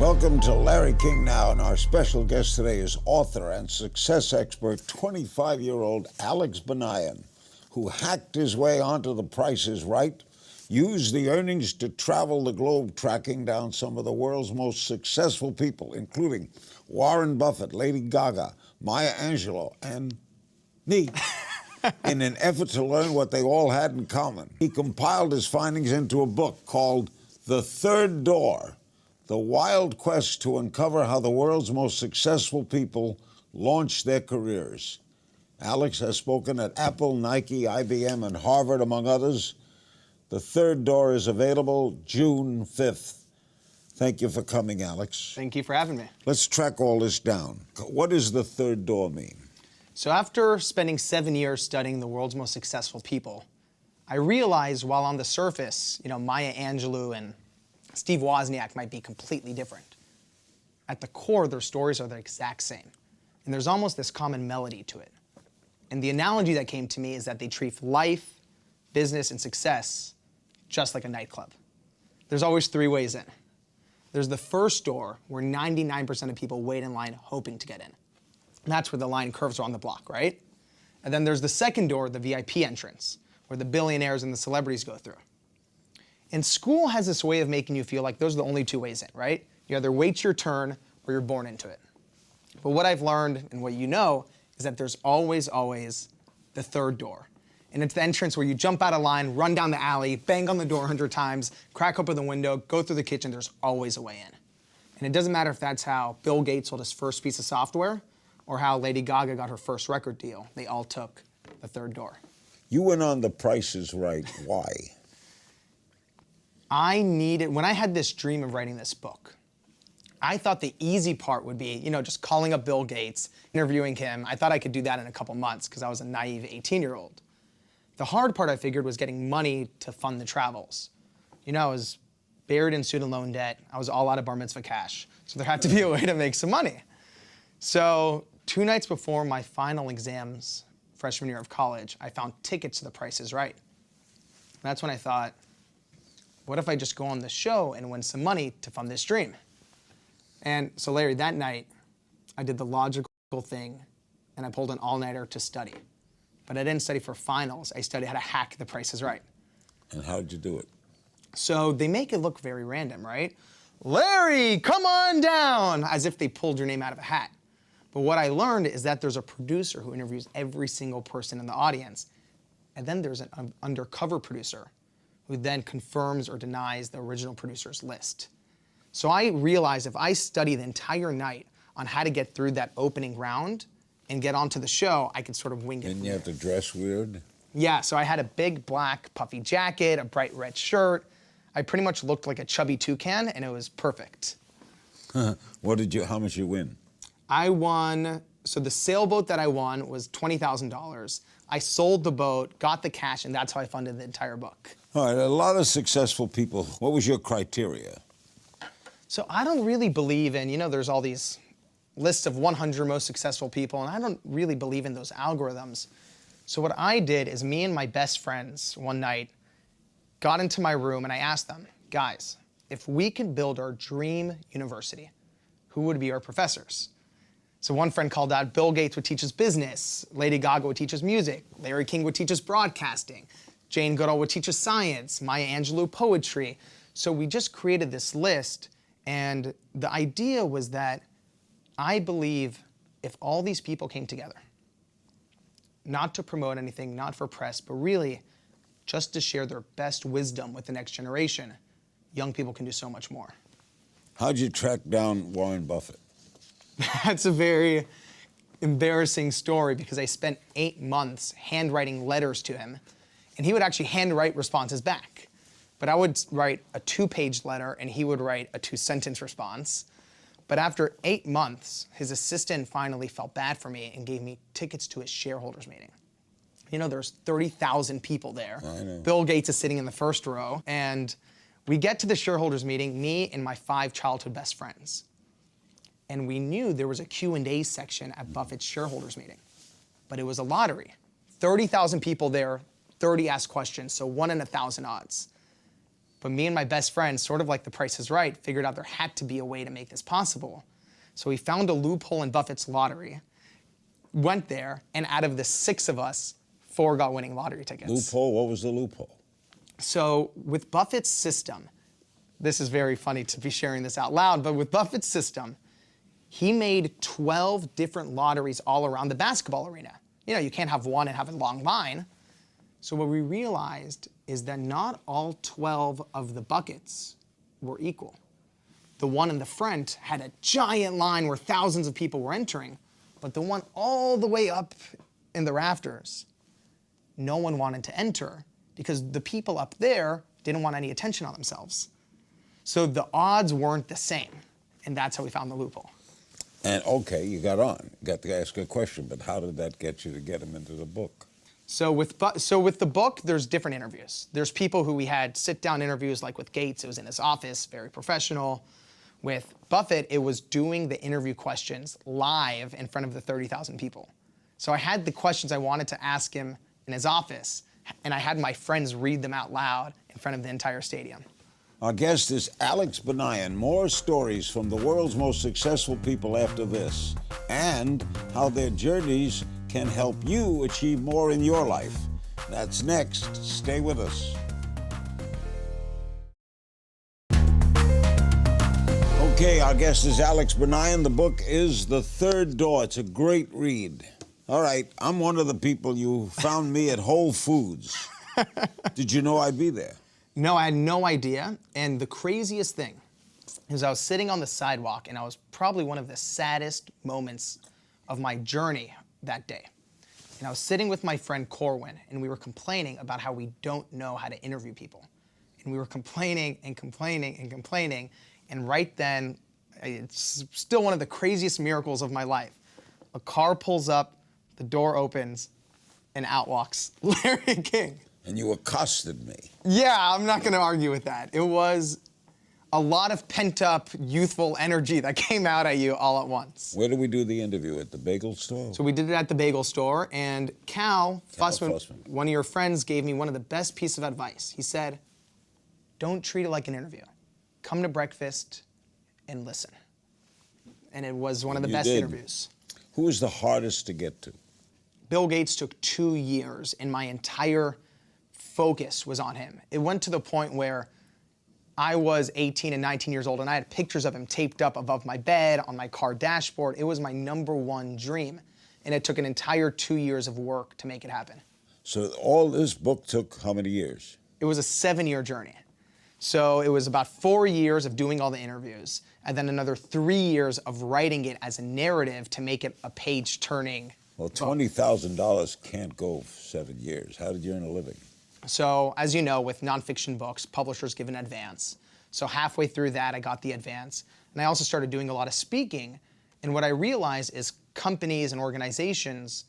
Welcome to Larry King Now, and our special guest today is author and success expert, 25-year-old Alex Banayan, who hacked his way onto The Price is Right, used the earnings to travel the globe tracking down some of the world's most successful people, including Warren Buffett, Lady Gaga, Maya Angelou, and me, in an effort to learn what they all had in common. He compiled his findings into a book called The Third Door: The Wild Quest to Uncover How the World's Most Successful People Launched Their Careers. Alex has spoken at Apple, Nike, IBM, and Harvard, among others. The Third Door is available June 5th. Thank you for coming, Alex. Thank you for having me. Let's track all this down. What does the third door mean? So after spending 7 years studying the world's most successful people, I realized while on the surface, Maya Angelou and Steve Wozniak might be completely different. At the core, their stories are the exact same. And there's almost this common melody to it. And the analogy that came to me is that they treat life, business, and success just like a nightclub. There's always three ways in. There's the first door, where 99% of people wait in line hoping to get in. And that's where the line curves around the block, right? And then there's the second door, the VIP entrance, where the billionaires and the celebrities go through. And school has this way of making you feel like those are the only two ways in, right? You either wait your turn or you're born into it. But what I've learned and what you know is that there's always, always the third door. And it's the entrance where you jump out of line, run down the alley, bang on the door 100 times, crack open the window, go through the kitchen. There's always a way in. And it doesn't matter if that's how Bill Gates sold his first piece of software or how Lady Gaga got her first record deal. They all took the third door. You went on The Price is Right. Why? When I had this dream of writing this book, I thought the easy part would be, just calling up Bill Gates, interviewing him. I thought I could do that in a couple months because I was a naive 18-year-old. The hard part, I figured, was getting money to fund the travels. I was buried in student loan debt. I was all out of bar mitzvah cash. So there had to be a way to make some money. So 2 nights before my final exams, freshman year of college, I found tickets to The Price is Right. And that's when I thought, what if I just go on the show and win some money to fund this dream? And so, Larry, that night, I did the logical thing, and I pulled an all-nighter to study. But I didn't study for finals. I studied how to hack The Price is Right. And how did you do it? So they make it look very random, right? Larry, come on down, as if they pulled your name out of a hat. But what I learned is that there's a producer who interviews every single person in the audience. And then there's an undercover producer who then confirms or denies the original producer's list. So I realized if I study the entire night on how to get through that opening round and get onto the show, I could sort of wing it. Didn't you have to dress weird? Yeah, so I had a big black puffy jacket, a bright red shirt. I pretty much looked like a chubby toucan, and it was perfect. How much did you win? I won, so the sailboat that I won was $20,000. I sold the boat, got the cash, and that's how I funded the entire book. All right, a lot of successful people. What was your criteria? So I don't really believe in, there's all these lists of 100 most successful people, and I don't really believe in those algorithms. So what I did is me and my best friends one night got into my room and I asked them, guys, if we could build our dream university, who would be our professors? So one friend called out, Bill Gates would teach us business, Lady Gaga would teach us music, Larry King would teach us broadcasting, Jane Goodall would teach us science, Maya Angelou poetry. So we just created this list, and the idea was that I believe if all these people came together, not to promote anything, not for press, but really just to share their best wisdom with the next generation, young people can do so much more. How'd you track down Warren Buffett? That's a very embarrassing story because I spent 8 months handwriting letters to him, and he would actually handwrite responses back. But I would write a 2-page letter, and he would write a 2-sentence response. But after 8 months, his assistant finally felt bad for me and gave me tickets to his shareholders meeting. There's 30,000 people there. I know. Bill Gates is sitting in the first row, and we get to the shareholders meeting, me and my 5 childhood best friends. And we knew there was a Q&A section at Buffett's shareholders meeting, but it was a lottery. 30,000 people there, 30 asked questions, so 1 in 1,000 odds. But me and my best friend, sort of like The Price is Right, figured out there had to be a way to make this possible. So we found a loophole in Buffett's lottery, went there, and out of the 6 of us, 4 got winning lottery tickets. Loophole? What was the loophole? So with Buffett's system, this is very funny to be sharing this out loud, but with Buffett's system, he made 12 different lotteries all around the basketball arena. You know, you can't have one and have a long line. So what we realized is that not all 12 of the buckets were equal. The one in the front had a giant line where thousands of people were entering, but the one all the way up in the rafters, no one wanted to enter because the people up there didn't want any attention on themselves. So the odds weren't the same, and that's how we found the loophole. And okay, you got on. You got to ask a question, but how did that get you to get him into the book? So with the book, there's different interviews. There's people who we had sit-down interviews, like with Gates, it was in his office, very professional. With Buffett, it was doing the interview questions live in front of the 30,000 people. So I had the questions I wanted to ask him in his office, and I had my friends read them out loud in front of the entire stadium. Our guest is Alex Banayan. More stories from the world's most successful people after this, and how their journeys can help you achieve more in your life. That's next. Stay with us. Okay, our guest is Alex Banayan. The book is The Third Door. It's a great read. All right, I'm one of the people you found me at Whole Foods. Did you know I'd be there? No, I had no idea. And the craziest thing is I was sitting on the sidewalk, and I was probably one of the saddest moments of my journey that day. And I was sitting with my friend Corwin, and we were complaining about how we don't know how to interview people. And we were complaining and complaining and complaining. And right then, it's still one of the craziest miracles of my life. A car pulls up, the door opens, and out walks Larry King. And you accosted me. Yeah, I'm not going to argue with that. It was a lot of pent-up, youthful energy that came out at you all at once. Where did we do the interview? At the bagel store? So we did it at the bagel store, and Cal Fussman, one of your friends, gave me one of the best pieces of advice. He said, don't treat it like an interview. Come to breakfast and listen. And it was one of the best interviews. Who was the hardest to get to? Bill Gates took 2 years, and my entire focus was on him. It went to the point where I was 18 and 19 years old, and I had pictures of him taped up above my bed, on my car dashboard. It was my #1 dream, and it took an entire 2 years of work to make it happen. So all this book took how many years? It was a 7-year journey. So it was about 4 years of doing all the interviews, and then another 3 years of writing it as a narrative to make it a page-turning. Well, $20,000 can't go for 7 years. How did you earn a living? So, as you know, with nonfiction books, publishers give an advance. So halfway through that, I got the advance. And I also started doing a lot of speaking. And what I realized is companies and organizations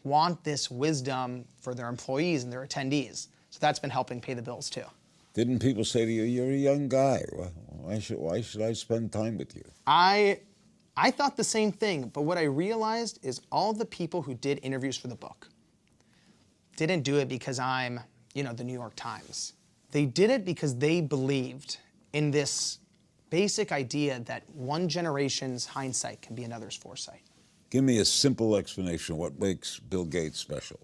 want this wisdom for their employees and their attendees. So that's been helping pay the bills too. Didn't people say to you, you're a young guy, why should I spend time with you? I thought the same thing, but what I realized is all the people who did interviews for the book didn't do it because I'm, the New York Times. They did it because they believed in this basic idea that one generation's hindsight can be another's foresight. Give me a simple explanation of what makes Bill Gates special.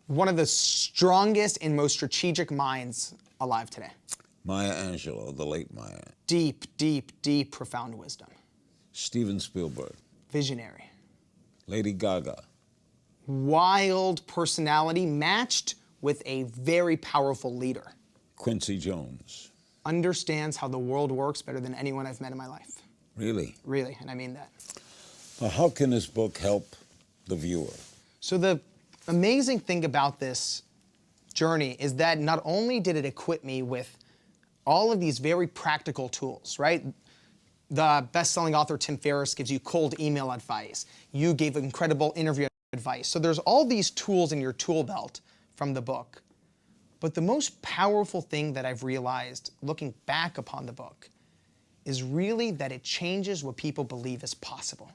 One of the strongest and most strategic minds alive today. Maya Angelou, the late Maya. Deep, deep, deep, profound wisdom. Steven Spielberg. Visionary. Lady Gaga. Wild personality matched with a very powerful leader. Quincy Jones. Understands how the world works better than anyone I've met in my life. Really? Really, and I mean that. Now, how can this book help the viewer? So the amazing thing about this journey is that not only did it equip me with all of these very practical tools, right? The best-selling author Tim Ferriss gives you cold email advice. You gave incredible interview advice. So there's all these tools in your tool belt from the book. But the most powerful thing that I've realized looking back upon the book is really that it changes what people believe is possible.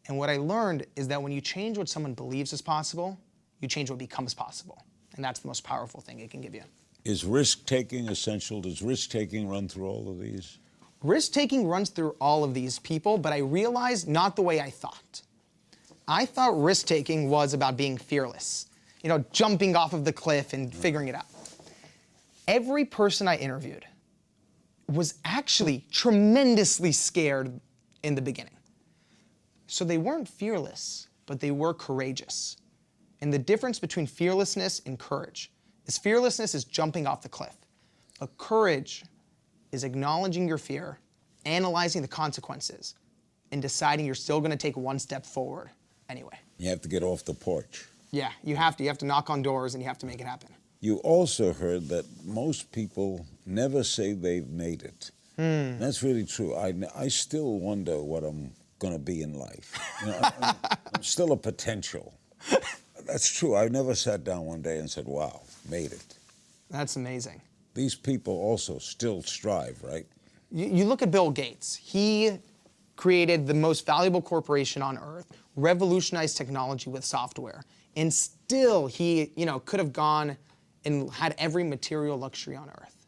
And what I learned is that when you change what someone believes is possible, you change what becomes possible. And that's the most powerful thing it can give you. Is risk-taking essential? Does risk-taking run through all of these? Risk-taking runs through all of these people, but I realized not the way I thought. I thought risk-taking was about being fearless, you know, jumping off of the cliff and figuring it out. Every person I interviewed was actually tremendously scared in the beginning. So they weren't fearless, but they were courageous. And the difference between fearlessness and courage is fearlessness is jumping off the cliff, but courage is acknowledging your fear, analyzing the consequences, and deciding you're still going to take one step forward anyway. You have to get off the porch. Yeah, you have to. You have to knock on doors and you have to make it happen. You also heard that most people never say they've made it. That's really true. I still wonder what I'm going to be in life. You know, I'm still a potential. That's true. I never sat down one day and said, wow, made it. That's amazing. These people also still strive, right? You look at Bill Gates. He created the most valuable corporation on earth, revolutionized technology with software, and still he, could have gone and had every material luxury on earth.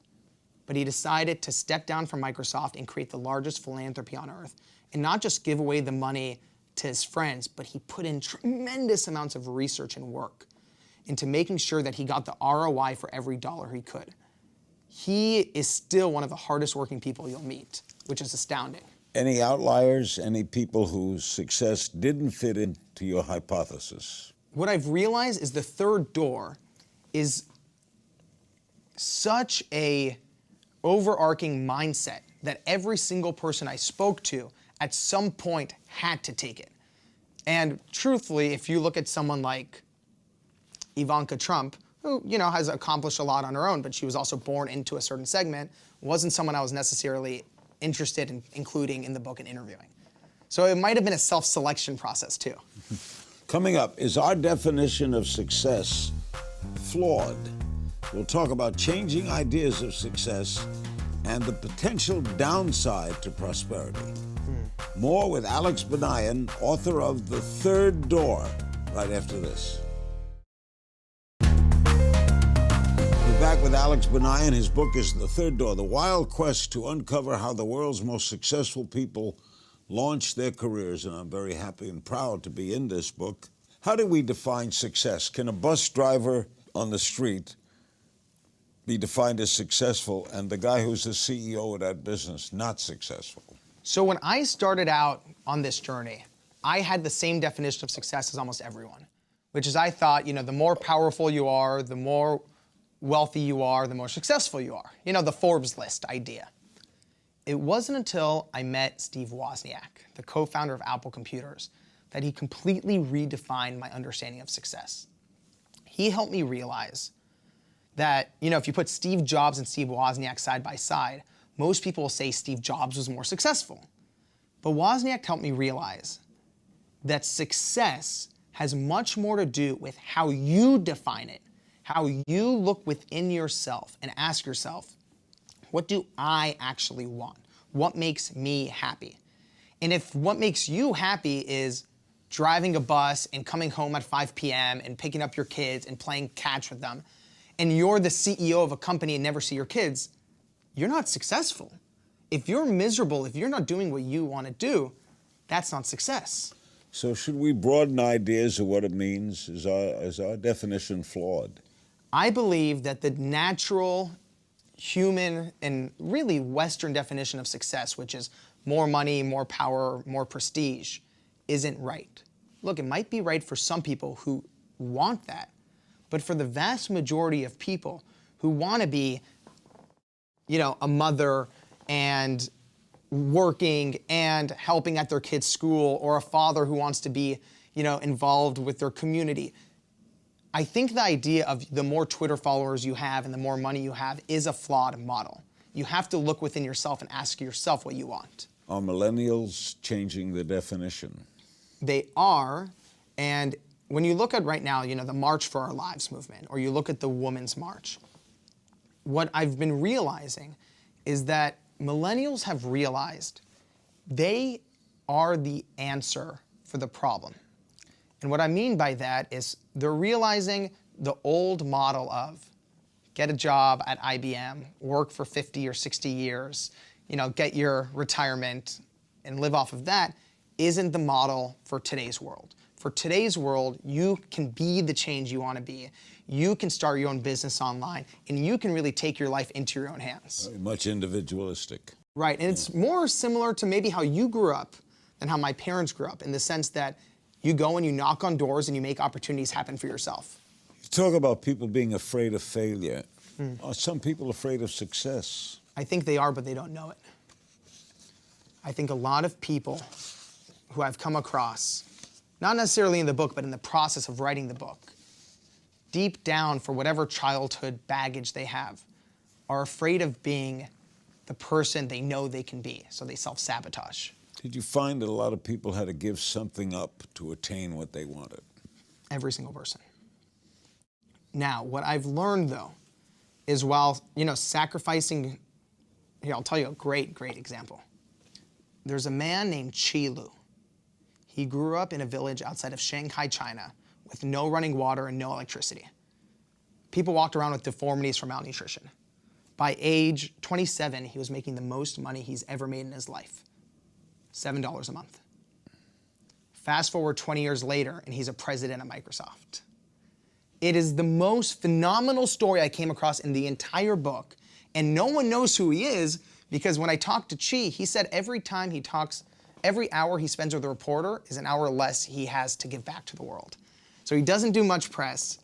But he decided to step down from Microsoft and create the largest philanthropy on earth, and not just give away the money to his friends, but he put in tremendous amounts of research and work into making sure that he got the ROI for every dollar he could. He is still one of the hardest working people you'll meet, which is astounding. Any outliers, any people whose success didn't fit into your hypothesis? What I've realized is the third door is such a overarching mindset that every single person I spoke to at some point had to take it. And truthfully, if you look at someone like Ivanka Trump, who has accomplished a lot on her own, but she was also born into a certain segment, wasn't someone I was necessarily interested in including in the book and interviewing. So it might have been a self-selection process too. Coming up, is our definition of success flawed? We'll talk about changing ideas of success and the potential downside to prosperity. More with Alex Banayan, author of The Third Door, right after this. We're back with Alex Banayan. His book is The Third Door, The Wild Quest to Uncover How the World's Most Successful People Launch Their Careers. And I'm very happy and proud to be in this book. How do we define success? Can a bus driver on the street be defined as successful and the guy who's the CEO of that business not successful? So when I started out on this journey, I had the same definition of success as almost everyone, which is I thought, the more powerful you are, the more wealthy you are, the more successful you are. The Forbes list idea. It wasn't until I met Steve Wozniak, the co-founder of Apple Computers, that he completely redefined my understanding of success. He helped me realize that, if you put Steve Jobs and Steve Wozniak side by side, most people will say Steve Jobs was more successful. But Wozniak helped me realize that success has much more to do with how you define it, how you look within yourself and ask yourself, what do I actually want? What makes me happy? And if what makes you happy is driving a bus and coming home at 5 p.m. and picking up your kids and playing catch with them, and you're the CEO of a company and never see your kids, you're not successful. If you're miserable, if you're not doing what you want to do, that's not success. So should we broaden ideas of what it means? Is our definition flawed? I believe that the natural human and really Western definition of success, which is more money, more power, more prestige, isn't right. Look, it might be right for some people who want that, but for the vast majority of people who want to be a mother and working and helping at their kid's school, or a father who wants to be, involved with their community. I think the idea of the more Twitter followers you have and the more money you have is a flawed model. You have to look within yourself and ask yourself what you want. Are millennials changing the definition? They are, and when you look at right now, the March for Our Lives movement, or you look at the Women's March, what I've been realizing is that millennials have realized they are the answer for the problem. And what I mean by that is they're realizing the old model of get a job at IBM, work for 50 or 60 years, get your retirement and live off of that isn't the model for today's world. For today's world, you can be the change you want to be. You can start your own business online, and you can really take your life into your own hands. Very much individualistic. Right, and it's more similar to maybe how you grew up than how my parents grew up, in the sense that you go and you knock on doors and you make opportunities happen for yourself. You talk about people being afraid of failure. Are some people afraid of success? I think they are, but they don't know it. I think a lot of people who I've come across, not necessarily in the book, but in the process of writing the book, deep down, for whatever childhood baggage they have, are afraid of being the person they know they can be, so they self-sabotage. Did you find that a lot of people had to give something up to attain what they wanted? Every single person. Now, what I've learned, though, is while, sacrificing, here, I'll tell you a great example. There's a man named Chi Lu. He grew up in a village outside of Shanghai, China, with no running water and no electricity. People walked around with deformities from malnutrition. By age 27, he was making the most money he's ever made in his life, $7 a month. Fast forward 20 years later, and he's a president at Microsoft. It is the most phenomenal story I came across in the entire book, and no one knows who he is, because when I talked to Chi, he said every hour he spends with a reporter is an hour less he has to give back to the world. So he doesn't do much press.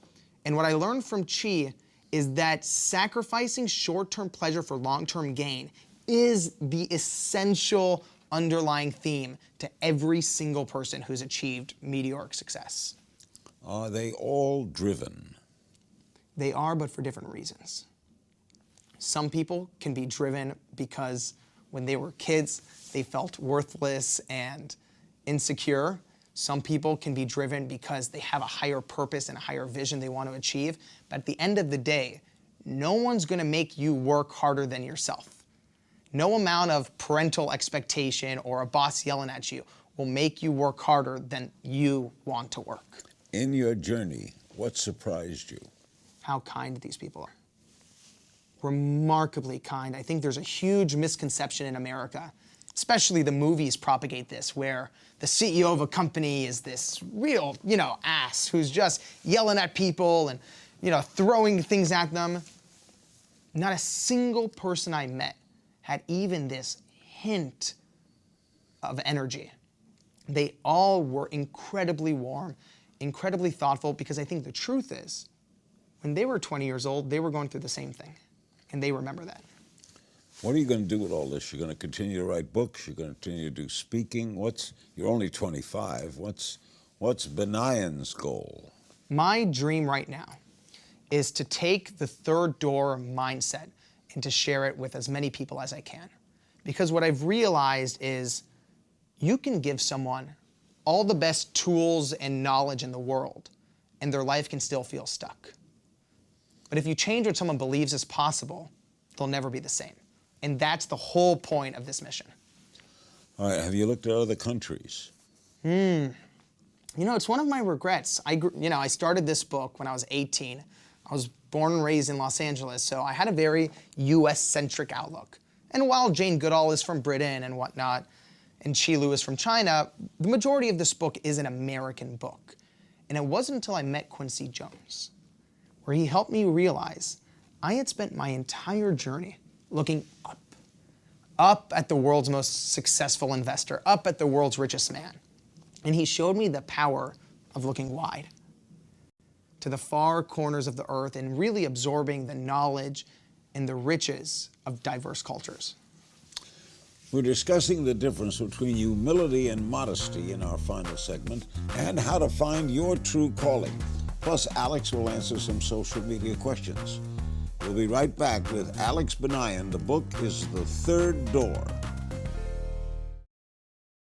And what I learned from Chi is that sacrificing short-term pleasure for long-term gain is the essential underlying theme to every single person who's achieved meteoric success. Are they all driven? They are, but for different reasons. Some people can be driven because when they were kids, they felt worthless and insecure. Some people can be driven because they have a higher purpose and a higher vision they want to achieve. But at the end of the day, no one's going to make you work harder than yourself. No amount of parental expectation or a boss yelling at you will make you work harder than you want to work. In your journey, what surprised you? How kind these people are. Remarkably kind. I think there's a huge misconception in America, especially the movies propagate this, where the CEO of a company is this real, ass who's just yelling at people and, throwing things at them. Not a single person I met had even this hint of energy. They all were incredibly warm, incredibly thoughtful, because I think the truth is, when they were 20 years old, they were going through the same thing, and they remember that. What are you going to do with all this? You're going to continue to write books? You're going to continue to do speaking? You're only 25. What's Banayan's goal? My dream right now is to take the third door mindset and to share it with as many people as I can. Because what I've realized is you can give someone all the best tools and knowledge in the world, and their life can still feel stuck. But if you change what someone believes is possible, they'll never be the same. And that's the whole point of this mission. All right, have you looked at other countries? It's one of my regrets. I started this book when I was 18. I was born and raised in Los Angeles, so I had a very US-centric outlook. And while Jane Goodall is from Britain and whatnot, and Chi Lu is from China, the majority of this book is an American book. And it wasn't until I met Quincy Jones, where he helped me realize I had spent my entire journey looking up at the world's most successful investor, up at the world's richest man. And he showed me the power of looking wide, to the far corners of the earth, and really absorbing the knowledge and the riches of diverse cultures. We're discussing the difference between humility and modesty in our final segment, and how to find your true calling. Plus, Alex will answer some social media questions. We'll be right back with Alex Banayan. The book is The Third Door.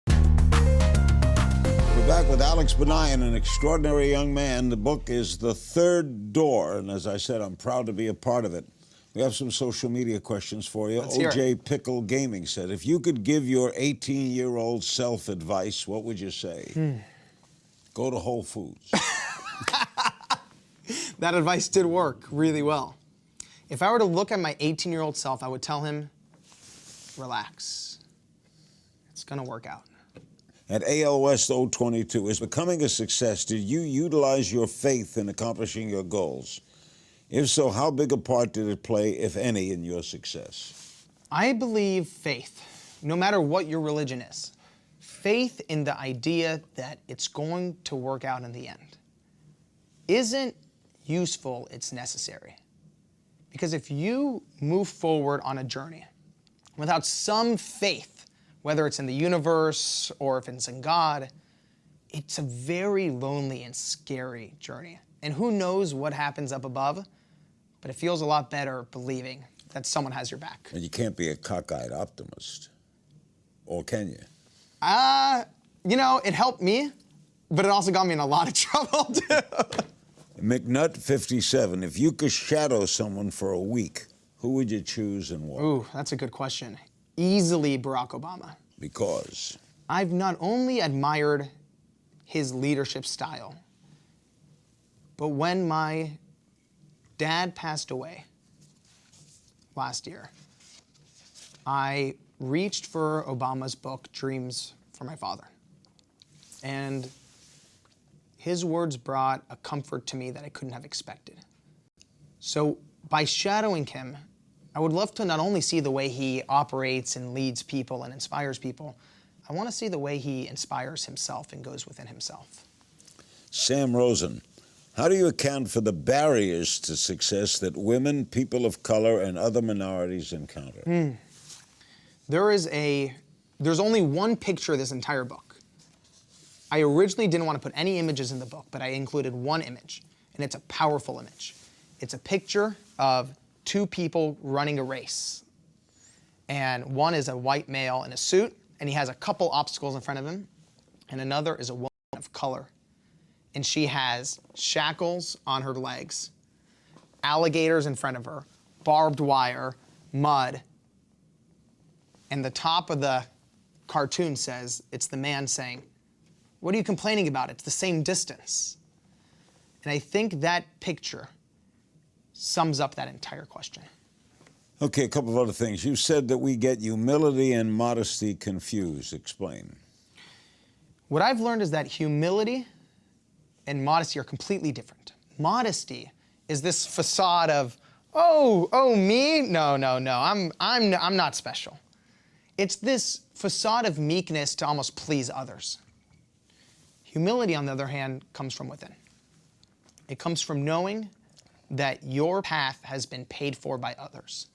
We're back with Alex Banayan, an extraordinary young man. The book is The Third Door, and as I said, I'm proud to be a part of it. We have some social media questions for you. Let's hear it. OJ Pickle Gaming said, if you could give your 18-year-old self advice, what would you say? Go to Whole Foods. That advice did work really well. If I were to look at my 18-year-old self, I would tell him, relax. It's gonna work out. At AL West 022, is becoming a success, did you utilize your faith in accomplishing your goals? If so, how big a part did it play, if any, in your success? I believe faith, no matter what your religion is, faith in the idea that it's going to work out in the end isn't useful, it's necessary. Because if you move forward on a journey without some faith, whether it's in the universe or if it's in God, it's a very lonely and scary journey. And who knows what happens up above, but it feels a lot better believing that someone has your back. And you can't be a cockeyed optimist, or can you? You know, it helped me, but it also got me in a lot of trouble too. McNutt 57, if you could shadow someone for a week, who would you choose and why? Ooh, that's a good question. Easily Barack Obama. Because? I've not only admired his leadership style, but when my dad passed away last year, I reached for Obama's book, Dreams for My Father. And his words brought a comfort to me that I couldn't have expected. So by shadowing him, I would love to not only see the way he operates and leads people and inspires people, I want to see the way he inspires himself and goes within himself. Sam Rosen, how do you account for the barriers to success that women, people of color, and other minorities encounter? There's only one picture of this entire book. I originally didn't want to put any images in the book, but I included one image, and it's a powerful image. It's a picture of two people running a race. And one is a white male in a suit, and he has a couple obstacles in front of him, and another is a woman of color. And she has shackles on her legs, alligators in front of her, barbed wire, mud. And the top of the cartoon says, it's the man saying, "What are you complaining about? It's the same distance." And I think that picture sums up that entire question. Okay, a couple of other things. You said that we get humility and modesty confused. Explain. What I've learned is that humility and modesty are completely different. Modesty is this facade of, oh, me? No, I'm not special. It's this facade of meekness to almost please others. Humility, on the other hand, comes from within. It comes from knowing that your path has been paid for by others,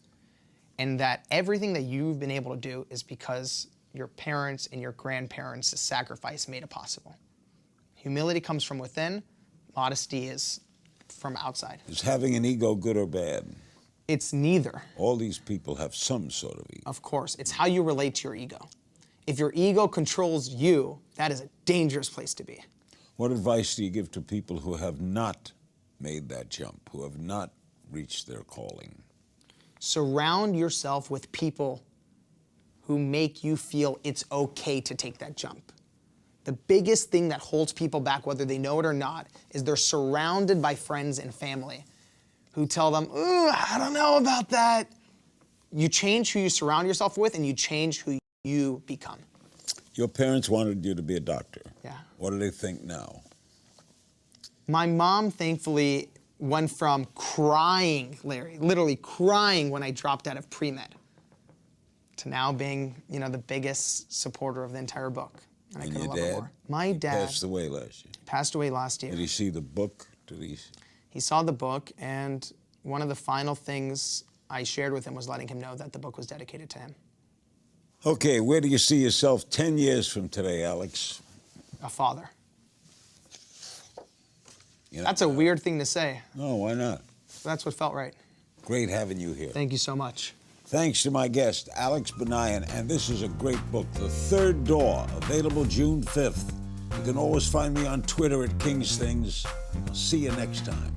and that everything that you've been able to do is because your parents and your grandparents' sacrifice made it possible. Humility comes from within. Modesty is from outside. Is having an ego good or bad? It's neither. All these people have some sort of ego. Of course. It's how you relate to your ego. If your ego controls you, that is a dangerous place to be. What advice do you give to people who have not made that jump, who have not reached their calling? Surround yourself with people who make you feel it's okay to take that jump. The biggest thing that holds people back, whether they know it or not, is they're surrounded by friends and family who tell them, "Ooh, I don't know about that." You change who you surround yourself with, and you change who you become. Your parents wanted you to be a doctor. Yeah. What do they think now? My mom, thankfully, went from crying, Larry, literally crying when I dropped out of pre-med, to now being, the biggest supporter of the entire book. And I couldn't love her more. My dad passed away last year. Passed away last year. Did he see the book? He saw the book, and one of the final things I shared with him was letting him know that the book was dedicated to him. Okay, where do you see yourself 10 years from today, Alex? A father. That's a weird thing to say. No, why not? That's what felt right. Great having you here. Thank you so much. Thanks to my guest, Alex Banayan, and this is a great book, The Third Door, available June 5th. You can always find me on Twitter at King's Things. I'll see you next time.